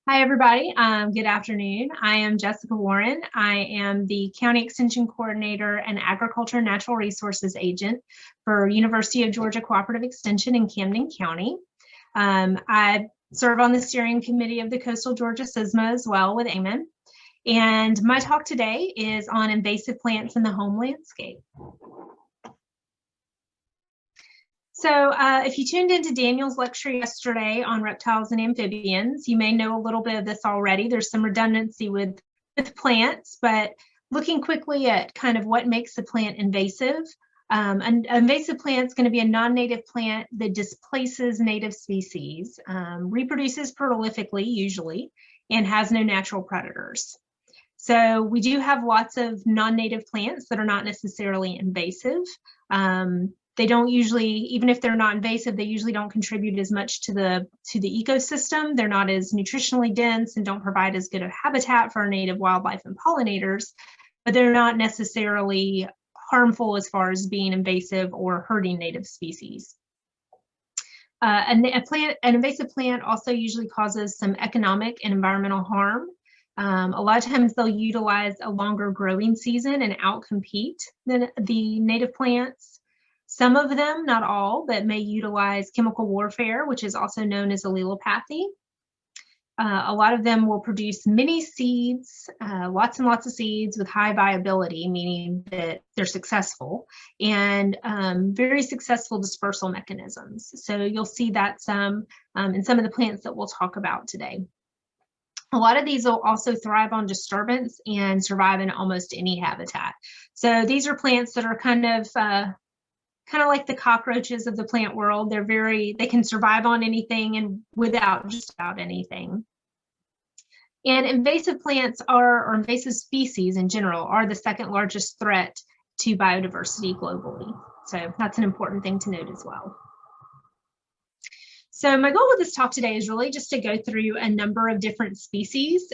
Hi, everybody. Good afternoon. I am Jessica Warren. I am the County Extension Coordinator and Agriculture and Natural Resources Agent for University of Georgia Cooperative Extension in Camden County. I serve on the steering committee of the Coastal Georgia SISMA as well with Eamon. And my talk today is on invasive plants in the home landscape. So if you tuned into Daniel's lecture yesterday on reptiles and amphibians, you may know a little bit of this already. There's some redundancy with plants, but looking quickly at kind of what makes a plant invasive. An invasive plant is going to be a non-native plant that displaces native species, reproduces prolifically usually, and has no natural predators. So we do have lots of non-native plants that are not necessarily invasive. They don't usually, even if they're not invasive, they usually don't contribute as much to the ecosystem. They're not as nutritionally dense and don't provide as good a habitat for our native wildlife and pollinators, but they're not necessarily harmful as far as being invasive or hurting native species. An invasive plant also usually causes some economic and environmental harm. A lot of times they'll utilize a longer growing season and outcompete than the native plants. Some of them, not all, but may utilize chemical warfare, which is also known as allelopathy. A lot of them will produce many seeds, lots and lots of seeds with high viability, meaning that they're successful, and very successful dispersal mechanisms. So you'll see that some in some of the plants that we'll talk about today. A lot of these will also thrive on disturbance and survive in almost any habitat. So these are plants that are kind of like the cockroaches of the plant world. They can survive on anything and without just about anything. And invasive plants or invasive species in general are the second largest threat to biodiversity globally. So that's an important thing to note as well. So my goal with this talk today is really just to go through a number of different species,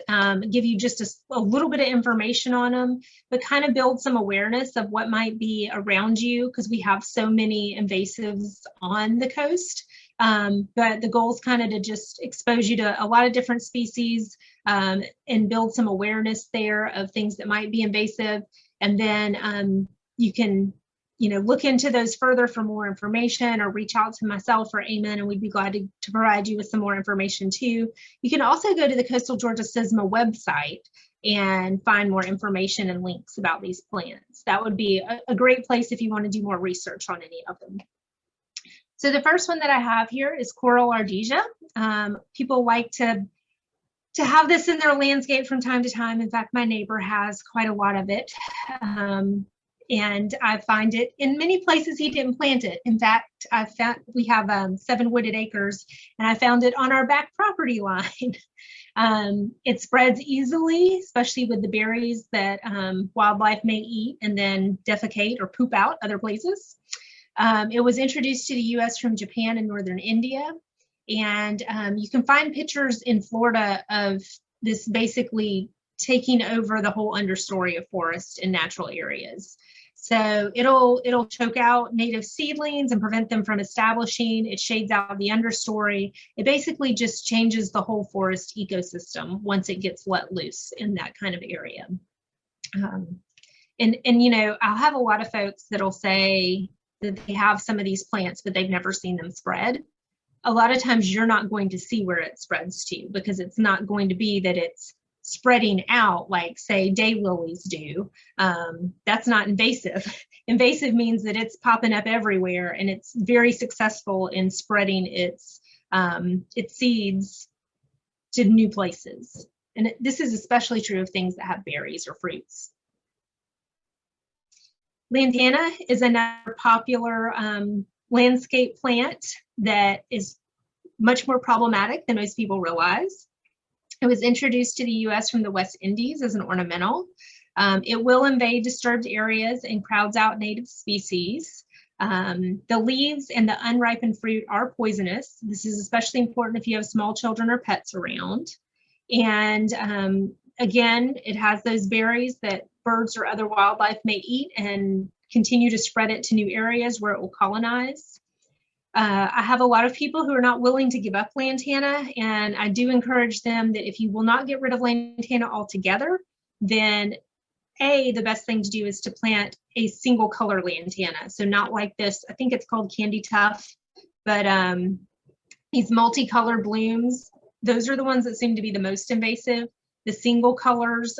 give you just a little bit of information on them, but kind of build some awareness of what might be around you, because we have so many invasives on the coast. But the goal is kind of to just expose you to a lot of different species and build some awareness there of things that might be invasive. And then you can look into those further for more information, or reach out to myself or Eamon, and we'd be glad to provide you with some more information too. You can also go to the Coastal Georgia SISMA website and find more information and links about these plants. That would be a great place if you want to do more research on any of them. So the first one that I have here is coral Artesia. People like to have this in their landscape from time to time. In fact, my neighbor has quite a lot of it. And I find it in many places he didn't plant it. In fact, we have 7 wooded acres, and I found it on our back property line. It spreads easily, especially with the berries that wildlife may eat and then defecate or poop out other places. It was introduced to the US from Japan and northern India. And you can find pictures in Florida of this basically taking over the whole understory of forest in natural areas. So it'll choke out native seedlings and prevent them from establishing. It shades out the understory. It basically just changes the whole forest ecosystem once it gets let loose in that kind of area. And I'll have a lot of folks that'll say that they have some of these plants, but they've never seen them spread. A lot of times you're not going to see where it spreads to, because it's not going to be that it's spreading out like, say, daylilies do. That's not invasive. Invasive means that it's popping up everywhere, and it's very successful in spreading its seeds to new places. And this is especially true of things that have berries or fruits. Lantana is another popular landscape plant that is much more problematic than most people realize. It was introduced to the US from the West Indies as an ornamental. It will invade disturbed areas and crowds out native species. The leaves and the unripened fruit are poisonous. This is especially important if you have small children or pets around. And again, it has those berries that birds or other wildlife may eat and continue to spread it to new areas where it will colonize. I have a lot of people who are not willing to give up lantana, and I do encourage them that if you will not get rid of lantana altogether, then the best thing to do is to plant a single color lantana. So not like this, I think it's called Candy Tuft, but these multicolored blooms, those are the ones that seem to be the most invasive. The single colors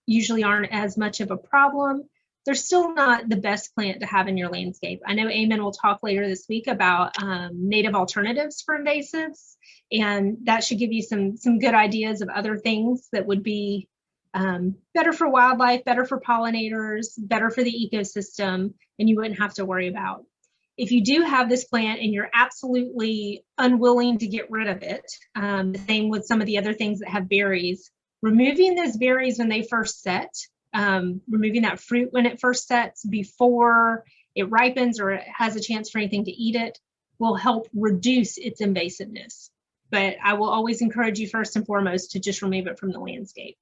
usually aren't as much of a problem. They're still not the best plant to have in your landscape. I know Eamon will talk later this week about native alternatives for invasives, and that should give you some good ideas of other things that would be better for wildlife, better for pollinators, better for the ecosystem, and you wouldn't have to worry about. If you do have this plant and you're absolutely unwilling to get rid of it, the same with some of the other things that have berries, removing those berries when they first set, removing that fruit when it first sets before it ripens or it has a chance for anything to eat it, will help reduce its invasiveness. But I will always encourage you first and foremost to just remove it from the landscape.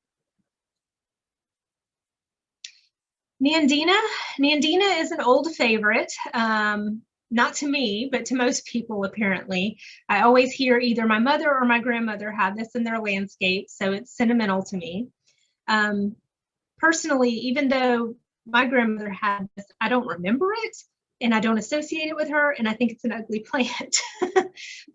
Nandina. Nandina is an old favorite, not to me, but to most people apparently. I always hear either my mother or my grandmother had this in their landscape, so it's sentimental to me. Personally, even though my grandmother had this, I don't remember it and I don't associate it with her, and I think it's an ugly plant.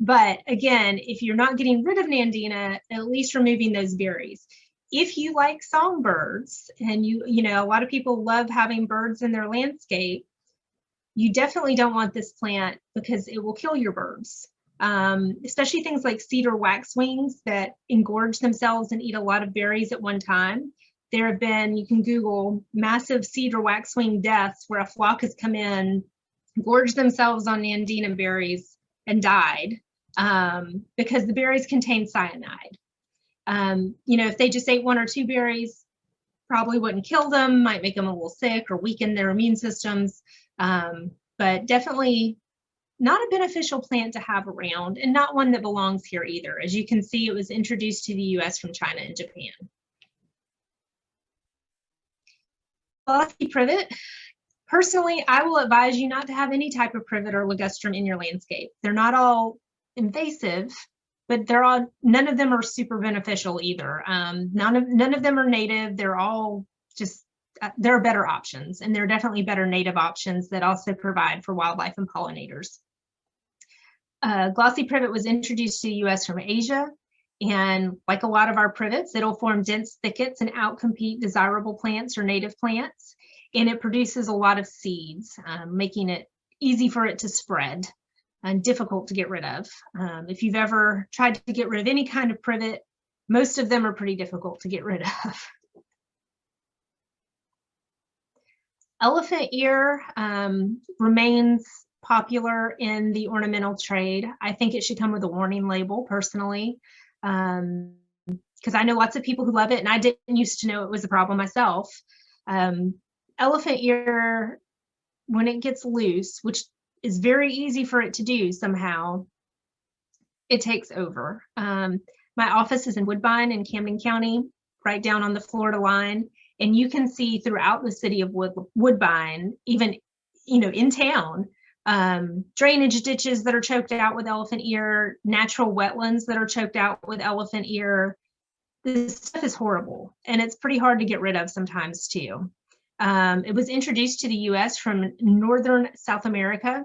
But again, if you're not getting rid of Nandina, at least removing those berries. If you like songbirds, and you know, a lot of people love having birds in their landscape, you definitely don't want this plant because it will kill your birds. Especially things like cedar waxwings that engorge themselves and eat a lot of berries at one time. There have been, you can Google massive cedar waxwing deaths where a flock has come in, gorged themselves on Nandina berries and died because the berries contain cyanide. You know, if they just ate 1 or 2 berries, probably wouldn't kill them, might make them a little sick or weaken their immune systems, but definitely not a beneficial plant to have around, and not one that belongs here either. As you can see, it was introduced to the US from China and Japan. Glossy privet. Personally, I will advise you not to have any type of privet or ligustrum in your landscape. They're not all invasive, but none of them are super beneficial either. None of them are native. They're all just, there are better options, and there are definitely better native options that also provide for wildlife and pollinators. Glossy privet was introduced to the US from Asia, and like a lot of our privets, it'll form dense thickets and outcompete desirable plants or native plants, and it produces a lot of seeds, making it easy for it to spread and difficult to get rid of. If you've ever tried to get rid of any kind of privet, most of them are pretty difficult to get rid of. Elephant ear remains popular in the ornamental trade. I think it should come with a warning label personally, because I know lots of people who love it, and I didn't used to know it was a problem myself. Elephant ear, when it gets loose, which is very easy for it to do somehow, it takes over. My office is in Woodbine in Camden County, right down on the Florida line, and you can see throughout the city of Woodbine, even, you know, in town, drainage ditches that are choked out with elephant ear, natural wetlands that are choked out with elephant ear. This stuff is horrible, and it's pretty hard to get rid of sometimes too. It was introduced to the US from northern South America.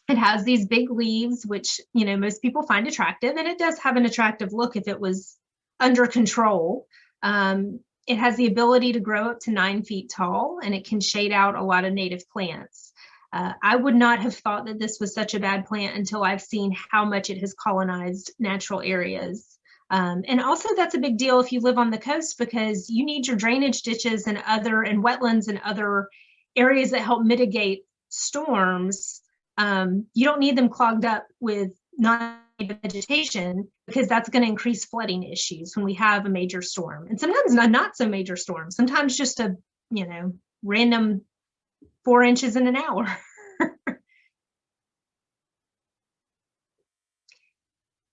It has these big leaves, which, you know, most people find attractive, and it does have an attractive look if it was under control. It has the ability to grow up to 9 feet tall, and it can shade out a lot of native plants. I would not have thought that this was such a bad plant until I've seen how much it has colonized natural areas. And also that's a big deal if you live on the coast, because you need your drainage ditches and wetlands and other areas that help mitigate storms. You don't need them clogged up with non-native vegetation, because that's going to increase flooding issues when we have a major storm. And sometimes not so major storm, sometimes just a, you know, random 4 inches in an hour.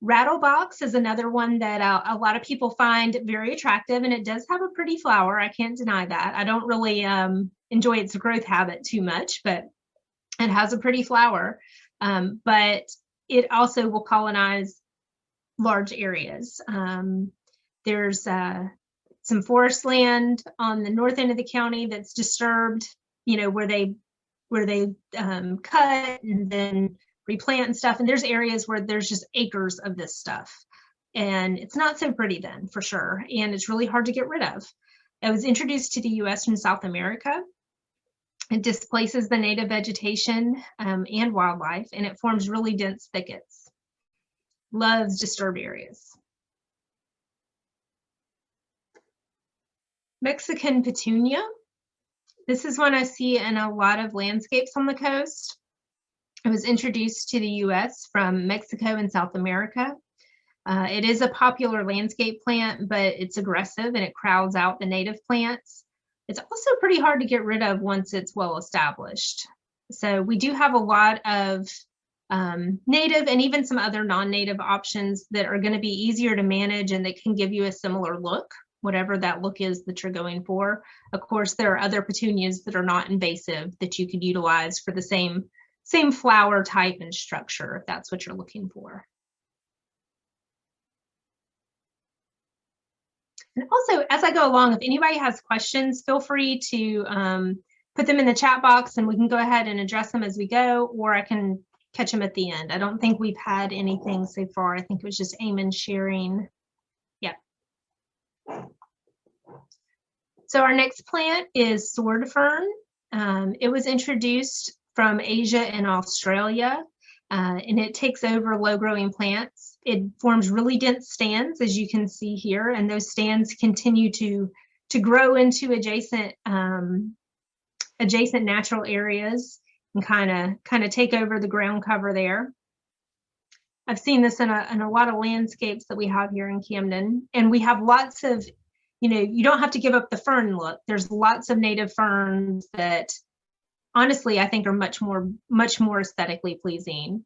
Rattlebox is another one that a lot of people find very attractive, and it does have a pretty flower. I can't deny that. I don't really enjoy its growth habit too much, but it has a pretty flower. but it also will colonize large areas. There's some forest land on the north end of the county that's disturbed, where they cut and then replant and stuff. And there's areas where there's just acres of this stuff. And it's not so pretty then, for sure. And it's really hard to get rid of. It was introduced to the US from South America. It displaces the native vegetation and wildlife, and it forms really dense thickets. Loves disturbed areas. Mexican petunia. This is one I see in a lot of landscapes on the coast. It was introduced to the US from Mexico and South America. It is a popular landscape plant, but it's aggressive and it crowds out the native plants. It's also pretty hard to get rid of once it's well established. So we do have a lot of native and even some other non-native options that are going to be easier to manage and that can give you a similar look, whatever that look is that you're going for. Of course, there are other petunias that are not invasive that you could utilize for the same flower type and structure, if that's what you're looking for. And also, as I go along, if anybody has questions, feel free to put them in the chat box and we can go ahead and address them as we go, or I can catch them at the end. I don't think we've had anything so far. I think it was just Eamon sharing. Yeah. So our next plant is sword fern. It was introduced from Asia and Australia, and it takes over low-growing plants. It forms really dense stands, as you can see here, and those stands continue to grow into adjacent natural areas and kind of take over the ground cover there. I've seen this in a lot of landscapes that we have here in Camden, and we have lots of, you don't have to give up the fern look. There's lots of native ferns that honestly I think are much more aesthetically pleasing.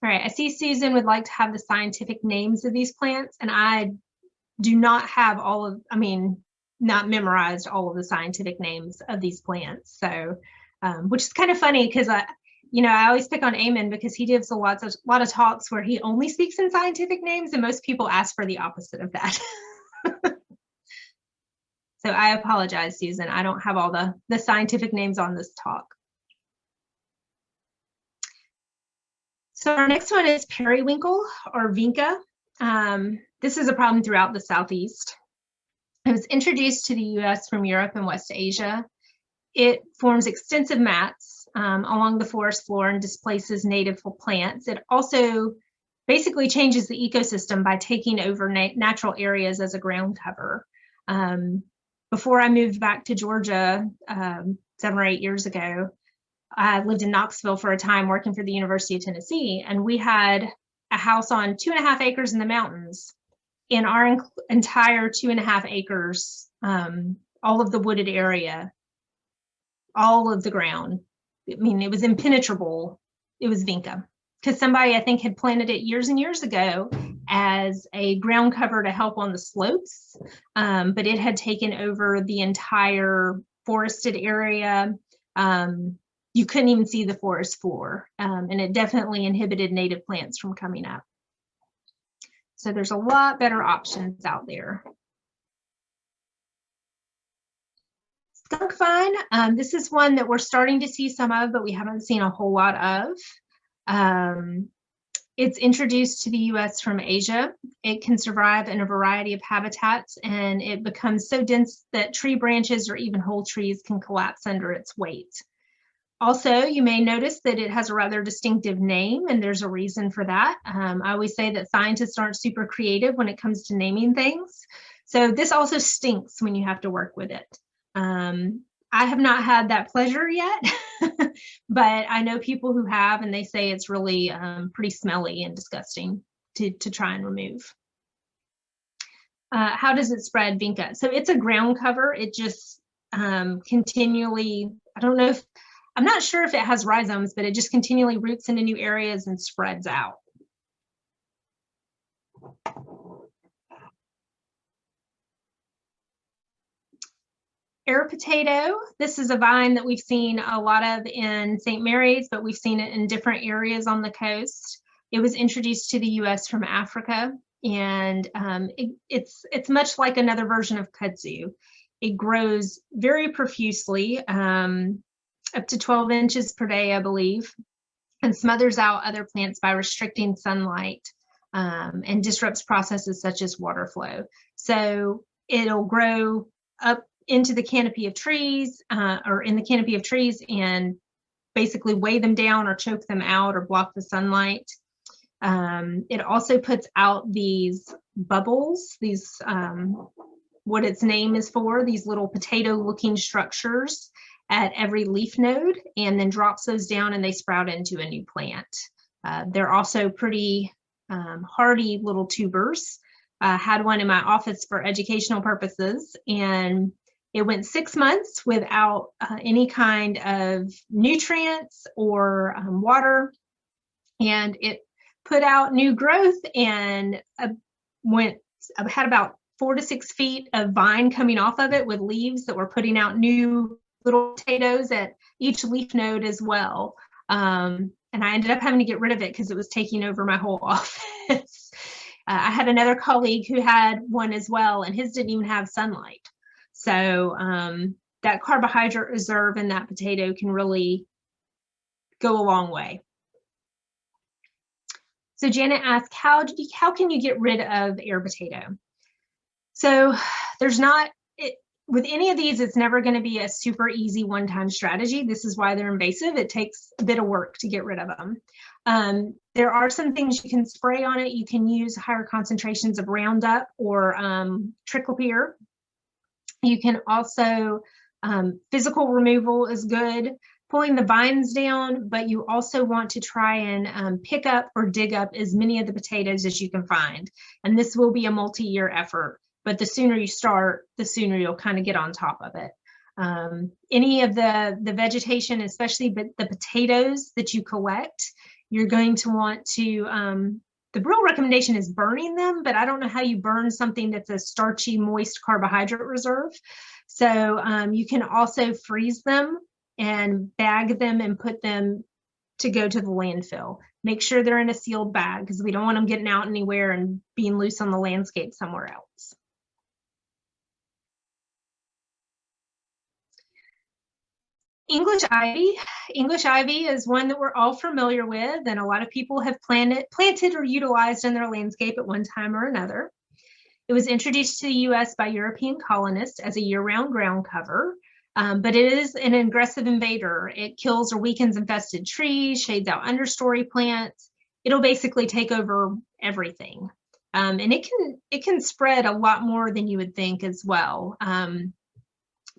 All right, I see Susan would like to have the scientific names of these plants, and I do not have not memorized all of the scientific names of these plants. So, which is kind of funny because I always pick on Eamon because he gives a lot of talks where he only speaks in scientific names, and most people ask for the opposite of that. So I apologize, Susan. I don't have all the scientific names on this talk. So our next one is periwinkle or vinca. This is a problem throughout the Southeast. It was introduced to the US from Europe and West Asia. It forms extensive mats along the forest floor and displaces native plants. It also basically changes the ecosystem by taking over natural areas as a ground cover. Before I moved back to Georgia 7 or 8 years ago, I lived in Knoxville for a time working for the University of Tennessee, and we had a house on 2.5 acres in the mountains. In our entire 2.5 acres, all of the wooded area, all of the ground, it was impenetrable. It was vinca because somebody, I think, had planted it years and years ago as a ground cover to help on the slopes, but it had taken over the entire forested area. You couldn't even see the forest floor, and it definitely inhibited native plants from coming up. So there's a lot better options out there. Skunk Fun, this is one that we're starting to see some of, but we haven't seen a whole lot of. It's introduced to the US from Asia. It can survive in a variety of habitats, and it becomes so dense that tree branches or even whole trees can collapse under its weight. Also, you may notice that it has a rather distinctive name, and there's a reason for that. I always say that scientists aren't super creative when it comes to naming things. So this also stinks when you have to work with it. I have not had that pleasure yet, but I know people who have, and they say it's really pretty smelly and disgusting to try and remove. How does it spread, vinca? So it's a ground cover. It just continually, I'm not sure if it has rhizomes, but it just continually roots into new areas and spreads out. Air potato. This is a vine that we've seen a lot of in St. Mary's, but we've seen it in different areas on the coast. It was introduced to the US from Africa, and it's much like another version of kudzu. It grows very profusely, up to 12 inches per day, I believe, and smothers out other plants by restricting sunlight, and disrupts processes such as water flow. So it'll grow up into the canopy of trees, or in the canopy of trees, and basically weigh them down or choke them out or block the sunlight. It also puts out these bubbles, these what its name is for, these little potato looking structures at every leaf node, and then drops those down and they sprout into a new plant. They're also pretty hardy little tubers. Had one in my office for educational purposes, and it went 6 months without any kind of nutrients or water, and it put out new growth and had about 4 to 6 feet of vine coming off of it with leaves that were putting out new little potatoes at each leaf node as well. And I ended up having to get rid of it because it was taking over my whole office. I had another colleague who had one as well, and his didn't even have sunlight. So that carbohydrate reserve in that potato can really go a long way. So Janet asked, how can you get rid of air potato? So there's not, with any of these, it's never going to be a super easy one-time strategy. This is why they're invasive. It takes a bit of work to get rid of them. There are some things you can spray on it. You can use higher concentrations of Roundup or triclopyr. You can also, physical removal is good, pulling the vines down, but you also want to try and pick up or dig up as many of the potatoes as you can find. And this will be a multi-year effort, but the sooner you start, the sooner you'll kind of get on top of it. Any of the vegetation, especially the potatoes that you collect, you're going to want to, the real recommendation is burning them, but I don't know how you burn something that's a starchy, moist carbohydrate reserve. So you can also freeze them and bag them and put them to go to the landfill. Make sure they're in a sealed bag because we don't want them getting out anywhere and being loose on the landscape somewhere else. English ivy. English ivy is one that we're all familiar with, and a lot of people have planted or utilized in their landscape at one time or another. It was introduced to the US by European colonists as a year-round ground cover, but it is an aggressive invader. It kills or weakens infested trees, shades out understory plants. It'll basically take over everything. And it can spread a lot more than you would think as well.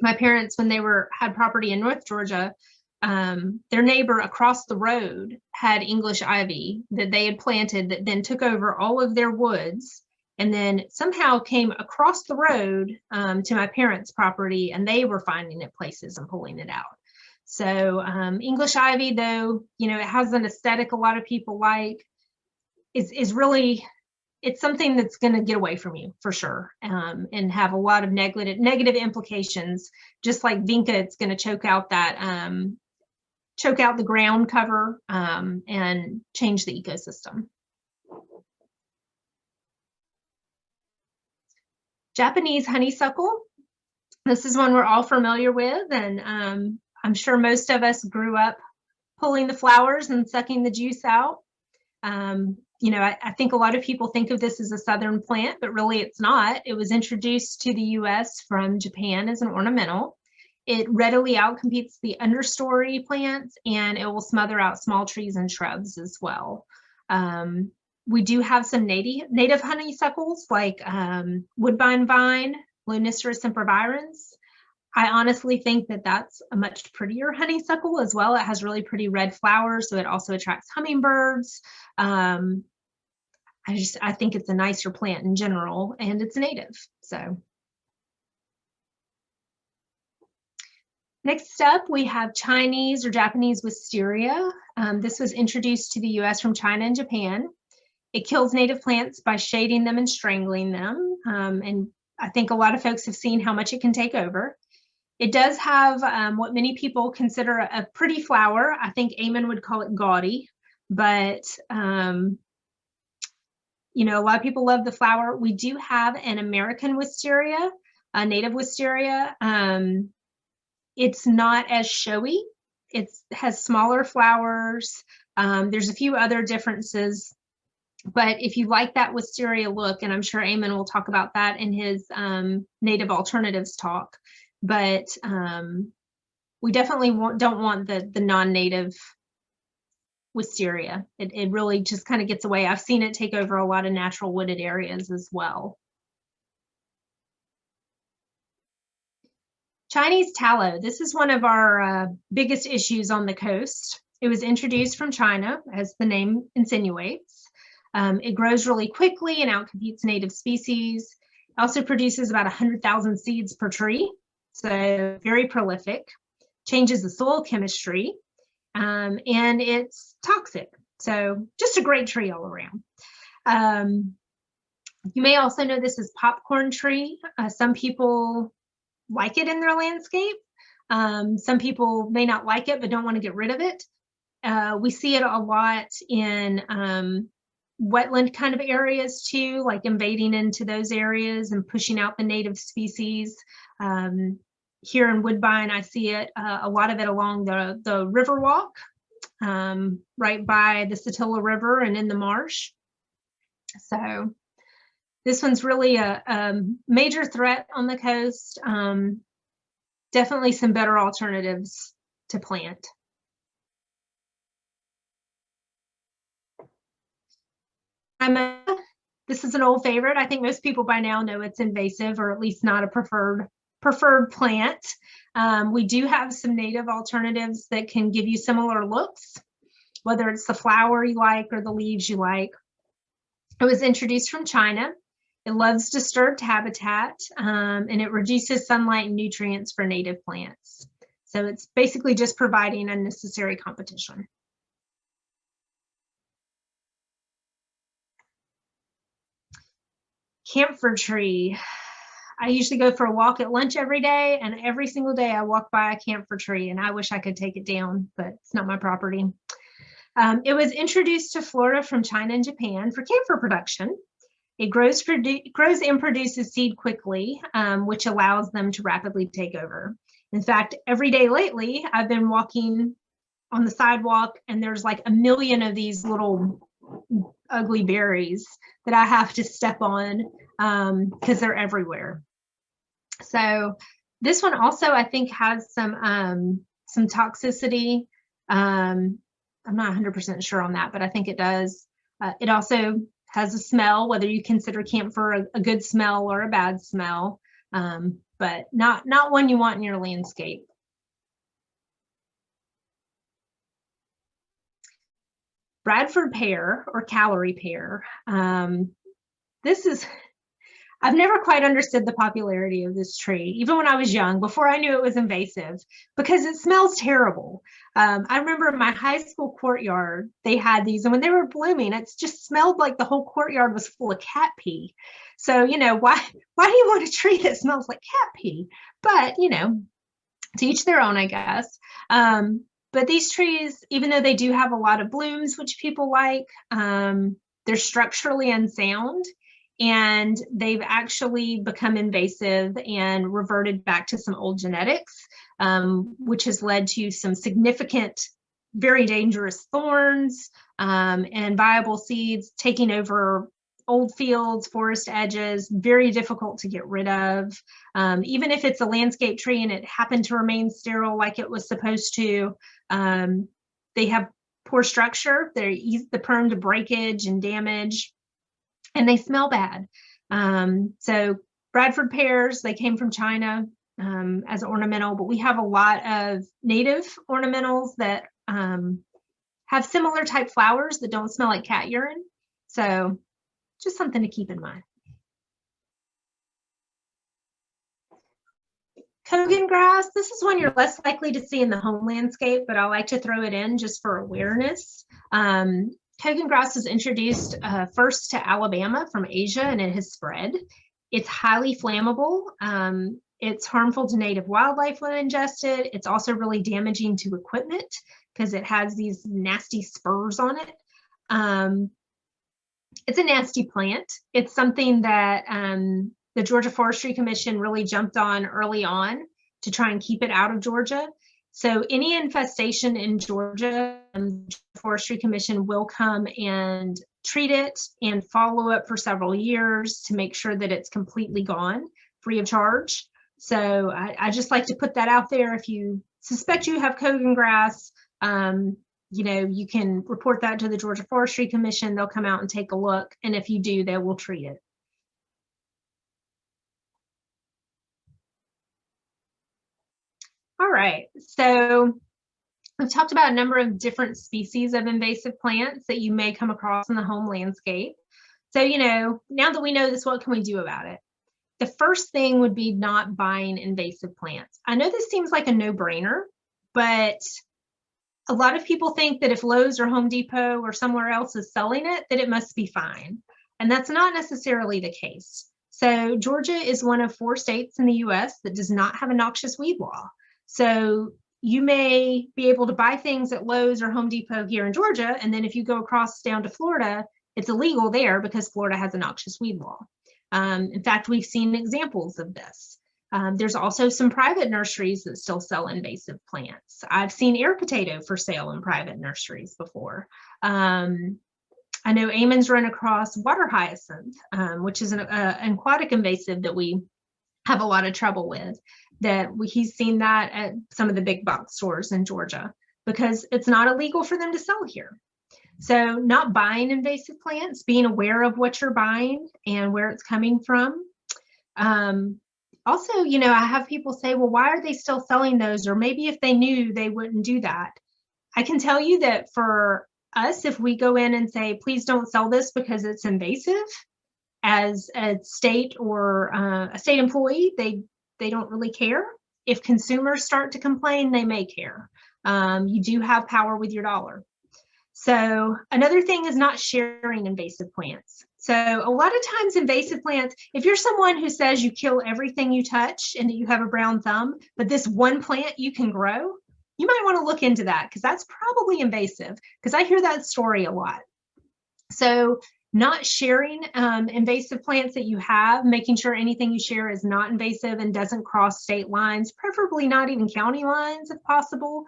My parents, when they had property in North Georgia, their neighbor across the road had English ivy that they had planted that then took over all of their woods, and then somehow came across the road to my parents' property, and they were finding it places and pulling it out. So English ivy, though, you know, it has an aesthetic a lot of people like, is really, it's something that's going to get away from you for sure, and have a lot of negative implications. Just like vinca, it's going to choke out the ground cover and change the ecosystem. Japanese honeysuckle. This is one we're all familiar with, and I'm sure most of us grew up pulling the flowers and sucking the juice out. You know, I think a lot of people think of this as a southern plant, but really it's not. It was introduced to the US from Japan as an ornamental. It readily outcompetes the understory plants, and it will smother out small trees and shrubs as well. We do have some native honeysuckles like woodbine vine, Loniceras sempervirens. I honestly think that that's a much prettier honeysuckle as well. It has really pretty red flowers, so it also attracts hummingbirds. I think it's a nicer plant in general, and it's native. So next up, we have Chinese or Japanese wisteria. This was introduced to the US from China and Japan. It kills native plants by shading them and strangling them. And I think a lot of folks have seen how much it can take over. It does have what many people consider a pretty flower. I think Eamon would call it gaudy, but you know, a lot of people love the flower. We do have an American wisteria, a native wisteria. It's not as showy. It has smaller flowers. There's a few other differences, but if you like that wisteria look, and I'm sure Eamon will talk about that in his native alternatives talk, but we definitely don't want the non-native wisteria. It really just kind of gets away. I've seen it take over a lot of natural wooded areas as well. Chinese tallow. This is one of our biggest issues on the coast. It was introduced from China, as the name insinuates. It grows really quickly and outcompetes native species. It also produces about 100,000 seeds per tree, so very prolific. Changes the soil chemistry, and it's toxic. So just a great tree all around. You may also know this as popcorn tree. Some people like it in their landscape. Some people may not like it, but don't want to get rid of it. We see it a lot in wetland kind of areas too, like invading into those areas and pushing out the native species. Here in Woodbine, I see it, a lot of it along the river walk, right by the Satilla River and in the marsh. So this one's really a major threat on the coast. Definitely some better alternatives to plant. This is an old favorite. I think most people by now know it's invasive, or at least not a preferred plant. We do have some native alternatives that can give you similar looks, whether it's the flower you like or the leaves you like. It was introduced from China. It loves disturbed habitat, and it reduces sunlight and nutrients for native plants. So it's basically just providing unnecessary competition. Camphor tree. I usually go for a walk at lunch every day, and every single day I walk by a camphor tree, and I wish I could take it down, but it's not my property. It was introduced to Florida from China and Japan for camphor production. It grows and produces seed quickly, which allows them to rapidly take over. In fact, every day lately, I've been walking on the sidewalk, and there's like a million of these little ugly berries that I have to step on because they're everywhere. So this one also, I think, has some toxicity. I'm not 100% sure on that, but I think it does. It also has a smell, whether you consider camphor a good smell or a bad smell, but not one you want in your landscape. Bradford pear, or calorie pear. I've never quite understood the popularity of this tree, even when I was young, before I knew it was invasive, because it smells terrible. I remember in my high school courtyard, they had these, and when they were blooming, it just smelled like the whole courtyard was full of cat pee. So, you know, why do you want a tree that smells like cat pee? But, you know, to each their own, I guess. But these trees, even though they do have a lot of blooms, which people like, they're structurally unsound, and they've actually become invasive and reverted back to some old genetics, which has led to some significant, very dangerous thorns and viable seeds taking over old fields, forest edges, very difficult to get rid of. Even if it's a landscape tree and it happened to remain sterile like it was supposed to, they have poor structure. They're prone to breakage and damage, and they smell bad. So Bradford pears, they came from China as ornamental, but we have a lot of native ornamentals that have similar type flowers that don't smell like cat urine. So just something to keep in mind. Cody Grass, this is one you're less likely to see in the home landscape, but I like to throw it in just for awareness. Cody Grass was introduced first to Alabama from Asia, and it has spread. It's highly flammable. It's harmful to native wildlife when ingested. It's also really damaging to equipment because it has these nasty spurs on it. It's a nasty plant. It's something that the Georgia Forestry Commission really jumped on early on to try and keep it out of Georgia. So any infestation in Georgia, the Forestry Commission will come and treat it and follow up for several years to make sure that it's completely gone, free of charge. So I just like to put that out there. If you suspect you have Cody Grass, you know, you can report that to the Georgia Forestry Commission. They'll come out and take a look. And if you do, they will treat it. All right, so we've talked about a number of different species of invasive plants that you may come across in the home landscape. So, you know, now that we know this, what can we do about it? The first thing would be not buying invasive plants. I know this seems like a no-brainer, but a lot of people think that if Lowe's or Home Depot or somewhere else is selling it, that it must be fine. And that's not necessarily the case. So Georgia is one of 4 states in the US that does not have a noxious weed law. So you may be able to buy things at Lowe's or Home Depot here in Georgia, and then if you go across down to Florida, it's illegal there because Florida has a noxious weed law. In fact, we've seen examples of this. There's also some private nurseries that still sell invasive plants. I've seen air potato for sale in private nurseries before. I know Eamon's run across water hyacinth, which is an aquatic invasive that we have a lot of trouble with. He's seen that at some of the big box stores in Georgia because it's not illegal for them to sell here. So not buying invasive plants, being aware of what you're buying and where it's coming from. Also, you know, I have people say, well, why are they still selling those? Or maybe if they knew, they wouldn't do that. I can tell you that for us, if we go in and say, please don't sell this because it's invasive, as a state or a state employee, they don't really care. If consumers start to complain, they may care. You do have power with your dollar. So another thing is not sharing invasive plants. So a lot of times invasive plants, if you're someone who says you kill everything you touch and that you have a brown thumb, but this one plant you can grow, you might want to look into that because that's probably invasive, because I hear that story a lot. So not sharing invasive plants that you have, making sure anything you share is not invasive and doesn't cross state lines, preferably not even county lines if possible,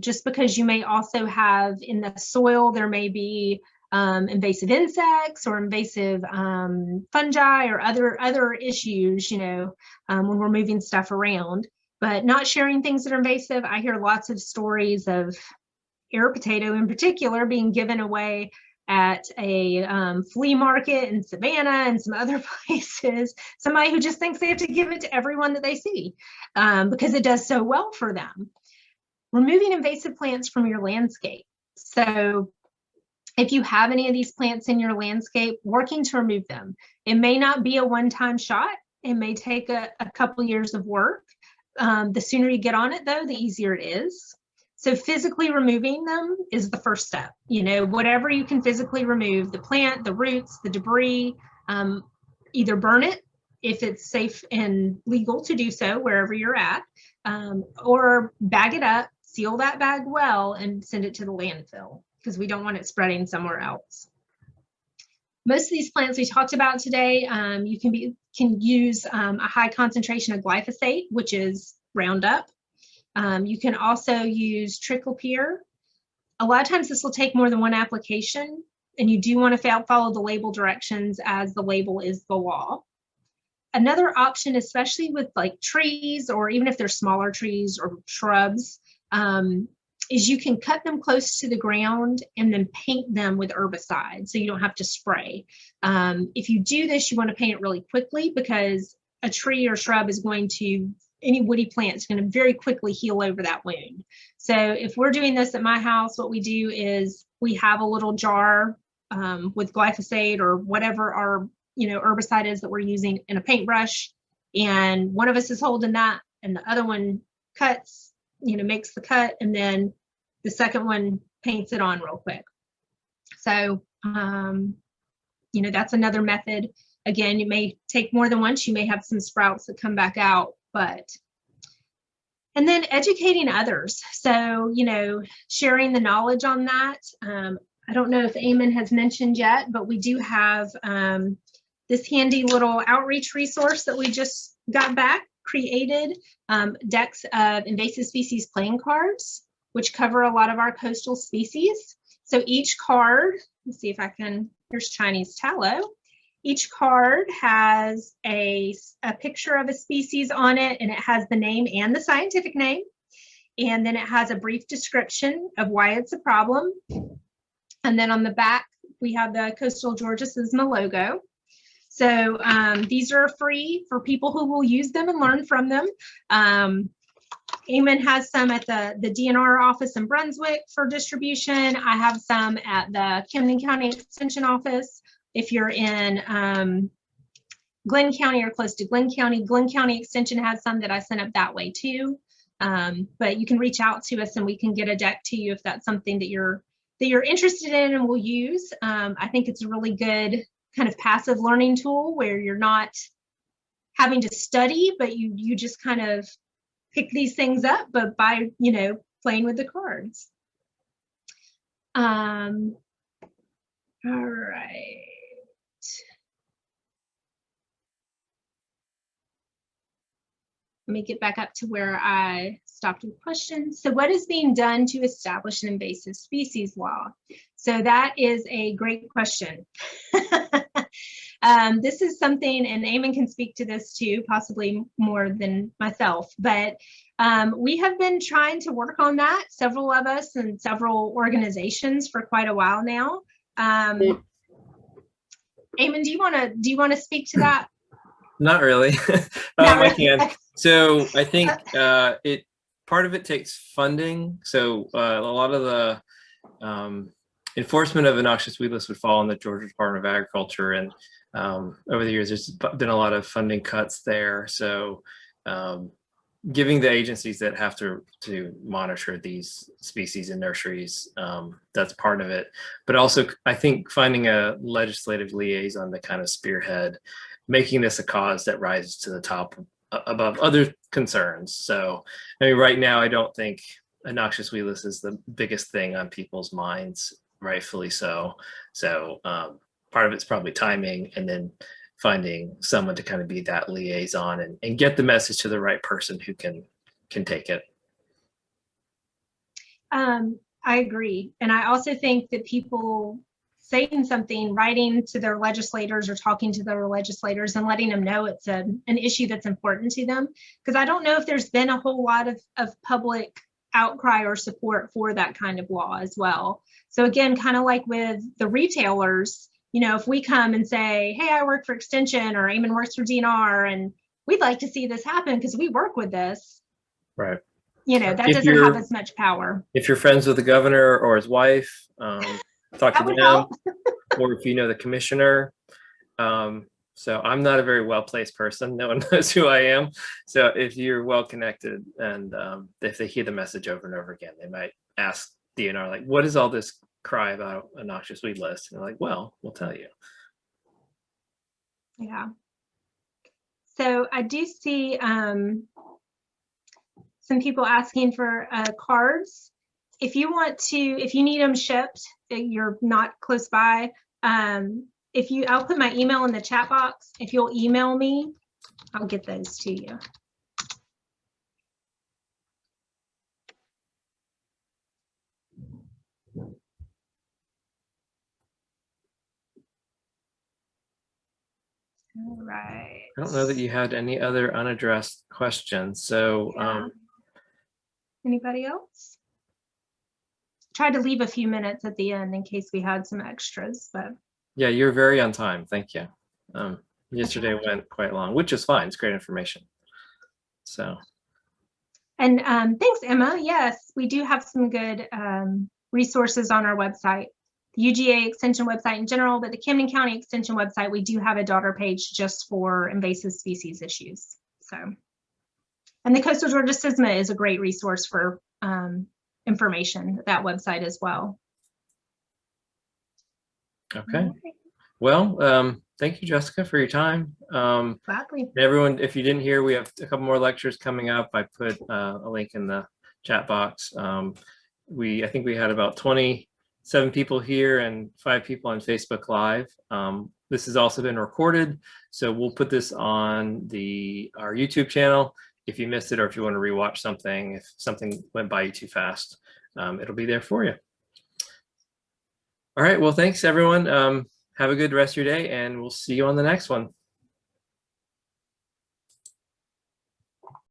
just because you may also have in the soil, there may be invasive insects or invasive fungi or other issues, you know, when we're moving stuff around. But not sharing things that are invasive, I hear lots of stories of air potato in particular being given away at a flea market in Savannah and some other places, somebody who just thinks they have to give it to everyone that they see because it does so well for them. Removing invasive plants from your landscape. So if you have any of these plants in your landscape, working to remove them. It may not be a one-time shot. It may take a couple years of work. The sooner you get on it, though, the easier it is. So physically removing them is the first step. You know, whatever you can physically remove, the plant, the roots, the debris, either burn it if it's safe and legal to do so wherever you're at, or bag it up, seal that bag well, and send it to the landfill because we don't want it spreading somewhere else. Most of these plants we talked about today, you can use a high concentration of glyphosate, which is Roundup. You can also use trickle peer. A lot of times this will take more than one application, and you do want to follow the label directions as the label is the law. Another option, especially with like trees, or even if they're smaller trees or shrubs, is you can cut them close to the ground and then paint them with herbicide so you don't have to spray. If you do this, you want to paint it really quickly because a tree or shrub is going to, any woody plant is going to very quickly heal over that wound. So if we're doing this at my house, what we do is we have a little jar with glyphosate or whatever our herbicide is that we're using in a paintbrush, and one of us is holding that and the other one cuts, makes the cut, and then the second one paints it on real quick. So that's another method. Again, you may take more than once. You may have some sprouts that come back out but. And then educating others. So, you know, sharing the knowledge on that. I don't know if Eamon has mentioned yet, but we do have this handy little outreach resource that we just got back created, decks of invasive species playing cards, which cover a lot of our coastal species. So each card, let's see if I can, here's Chinese tallow. Each card has a picture of a species on it, and it has the name and the scientific name. And then it has a brief description of why it's a problem. And then on the back, we have the Coastal Georgia SSMA logo. So these are free for people who will use them and learn from them. Eamon has some at the DNR office in Brunswick for distribution. I have some at the Camden County Extension office. If you're in Glenn County or close to Glenn County Extension has some that I sent up that way too. But you can reach out to us and we can get a deck to you if that's something that you're interested in and will use. I think it's a really good kind of passive learning tool where you're not having to study, but you just kind of pick these things up, but by, you know, playing with the cards. All right. Let me get back up to where I stopped with questions. So what is being done to establish an invasive species law? So that is a great question. This is something, and Eamon can speak to this too, possibly more than myself, but we have been trying to work on that, several of us and several organizations for quite a while now. Eamon, do you want to speak to that? Not really. I can. So I think part of it takes funding. So a lot of the enforcement of a noxious weed list would fall on the Georgia Department of Agriculture, and over the years there's been a lot of funding cuts there. So giving the agencies that have to monitor these species in nurseries, that's part of it. But also I think finding a legislative liaison to kind of spearhead making this a cause that rises to the top above other concerns. So, I mean, right now, I don't think a noxious weed list is the biggest thing on people's minds, rightfully so. So part of it's probably timing, and then finding someone to kind of be that liaison and get the message to the right person who can take it. I agree. And I also think that people saying something, writing to their legislators or talking to their legislators and letting them know it's an issue that's important to them. Because I don't know if there's been a whole lot of public outcry or support for that kind of law as well. So again, kind of like with the retailers, you know, if we come and say, hey, I work for Extension or Eamon works for DNR and we'd like to see this happen because we work with this. Right. You know, that doesn't have as much power. If you're friends with the governor or his wife, talk to them, or if you know the commissioner. So I'm not a very well-placed person. No one knows who I am. So if you're well-connected and if they hear the message over and over again, they might ask DNR, like, what is all this cry about a noxious weed list? And they're like, well, we'll tell you. Yeah. So I do see some people asking for cards. If you want to, if you need them shipped, you're not close by. I'll put my email in the chat box. If you'll email me, I'll get those to you. All right. I don't know that you had any other unaddressed questions. So, yeah. Anybody else? Tried to leave a few minutes at the end in case we had some extras, but. Yeah, you're very on time. Thank you. Yesterday went quite long, which is fine. It's great information. So. And thanks, Emma. Yes, we do have some good resources on our website. The UGA Extension website in general, but the Camden County Extension website, we do have a daughter page just for invasive species issues. So, and the Coastal Georgia SSMA is a great resource for information, that website as well. Okay. Well, thank you, Jessica, for your time. Gladly. Everyone, if you didn't hear, we have a couple more lectures coming up. I put a link in the chat box. I think we had about 27 people here and 5 people on Facebook Live. This has also been recorded, so we'll put this on our YouTube channel. If you missed it, or if you want to rewatch something, if something went by you too fast, it'll be there for you. All right, well, thanks everyone. Have a good rest of your day, and we'll see you on the next one.